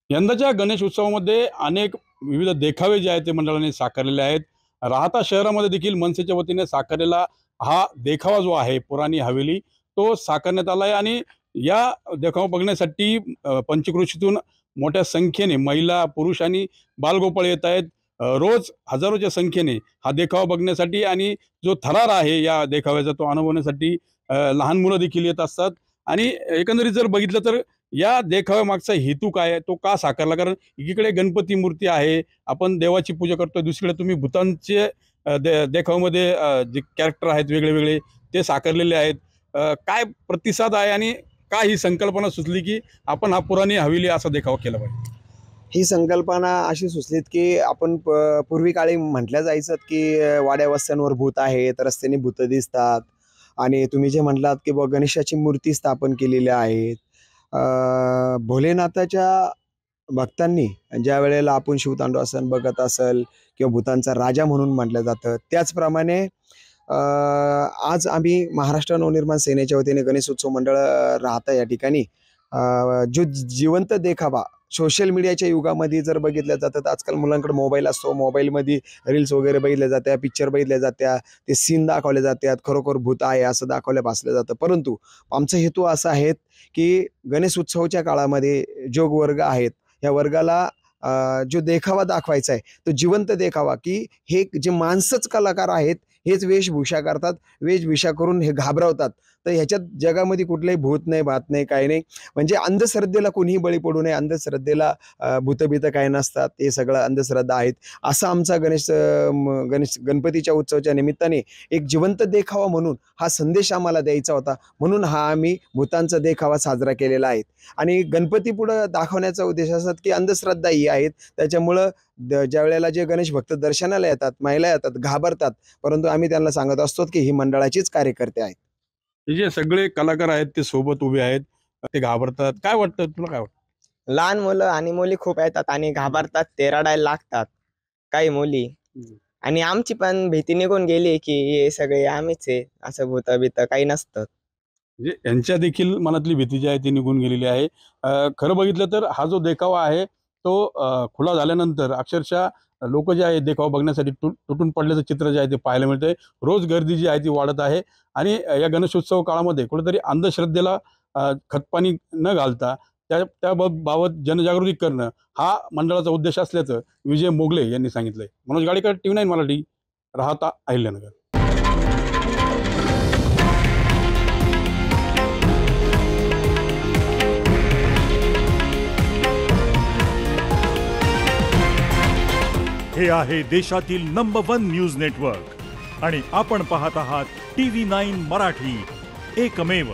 यंदाच्या गणेश उत्सवामध्ये अनेक विविध देखावे जे आहेत ते मंडळाने साकारलेले आहेत. राहता शहरामध्ये देखील मनसेच्या वतीने साकारलेला हा देखावा जो आहे पुराणी हवेली तो साकारण्यात आला आहे आणि या देखावा बघण्यासाठी पंचक्रोशीतून मोठ्या संख्येने महिला, पुरुष आणि बालगोपाळ येत आहेत. रोज हजारोच्या संख्येने हा देखावा बघण्यासाठी आणि जो थरार आहे या देखाव्याचा तो अनुभवण्यासाठी लहान मुलं देखील येत असतात. आणि एकंदरीत जर बघितलं तर या देखाव्यामागचा हेतू काय आहे, तो का साकारला? कारण एकीकडे गणपती मूर्ती आहे, आपण देवाची पूजा करतोय, दुसरीकडे तुम्ही भूतांचे देखाव्यामध्ये जे कॅरेक्टर आहेत वेगळे वेगळे ते साकारलेले आहेत. काय प्रतिसाद आहे आणि का ही संकल्पना सुचली की आपण हा पुराणी हवेली असा देखावा केला पाहिजे? ही संकल्पना अशी सुचलीत की आपण पूर्वी काळी म्हटलं जायचं की वाड्या वस्त्यांवर भूत आहेत, रस्त्याने भूत दिसतात आणि तुम्ही जे म्हटलात की गणेशाची मूर्ती स्थापन केलेल्या आहेत. भोलेनाथाच्या भक्तांनी ज्या वेळेला आपण शिवतांडव बघत असेल किंवा भूतांचा राजा म्हणून म्हटलं जातं, त्याचप्रमाणे आज आम्ही महाराष्ट्र नवनिर्माण सेनेच्या वतीने गणेशोत्सव मंडळ राहता या ठिकाणी जो जिवंत देखावा सोशल मीडियाच्या युगामध्ये जर बघितल्या जातात, आजकाल मुलांकडे मोबाईल असतो, मोबाईलमध्ये रील्स वगैरे बघितल्या जात्या, पिक्चर बघितल्या जात्या, ते सीन दाखवले जातात, खरोखर भूत आहे असं दाखवल्या भासलं जातं. परंतु आमचा हेतू असा आहे की गणेश उत्सवाच्या काळामध्ये जो वर्ग आहेत या वर्गाला जो देखावा दाखवायचा आहे तो जिवंत देखावा, की हे जे माणसंच कलाकार आहेत हेच वेशभूषा करतात, वेशभूषा करून हे घाबरवतात. तर ह्याच्यात जगामध्ये कुठलंही भूत नाही, भात नाही, काही नाही. म्हणजे अंधश्रद्धेला कोणीही बळी पडू नये, अंधश्रद्धेला भूतभीत काही नसतात, हे सगळं अंधश्रद्धा आहेत. असा आमचा गणपतीच्या उत्सवाच्या निमित्ताने एक जिवंत देखावा म्हणून हा संदेश आम्हाला द्यायचा होता, म्हणून हा आम्ही भूतांचा देखावा साजरा केलेला आहे. आणि गणपती पुढं दाखवण्याचा उद्देश असतात की अंधश्रद्धा ही आहेत, त्याच्यामुळं ज्या वेळेला जे गणेश भक्त दर्शनाला येतात, महिला येतात, घाबरतात, परंतु आम्ही त्यांना सांगत असतो की ही मंडळाचीच कार्यकर्ते आहेत. हे जे सगळे कलाकार आहेत ते सोबत उभे आहेत, ते घाबरतात. काय वाटतं तुला, काय वाटतं? लहान मुलं आणि मुली खूप येतात आणि घाबरतात, ते रडायला लागतात काही मुली. आणि आमची पण भीती निघून गेली की हे सगळे आम्हीच आहे, असं भूत बीत काही नसतं. म्हणजे यांच्या देखील मनातली भीती जी आहे ती निघून गेलेली आहे. खरं बघितलं तर हा जो देखावा आहे तो खुला झाल्यानंतर अक्षरशः लोक जे आहे देखावा बघण्यासाठी तुटून पडल्याचं चित्र जे आहे ते पाहायला मिळतंय. रोज गर्दी जी आहे ती वाढत आहे आणि या गणेशोत्सव काळामध्ये कुठेतरी अंधश्रद्धेला खतपाणी न घालता त्याबाबत जनजागृती करणं हा मंडळाचा उद्देश असल्याचं विजय मोगले यांनी सांगितलंय. मनोज गाडेकर, TV9 मराठी, राहता अहिल्यानगर. हे आहे देशातील नंबर 1 न्यूज नेटवर्क आणि आपण पाहत आहात TV9 मराठी, एकमेव.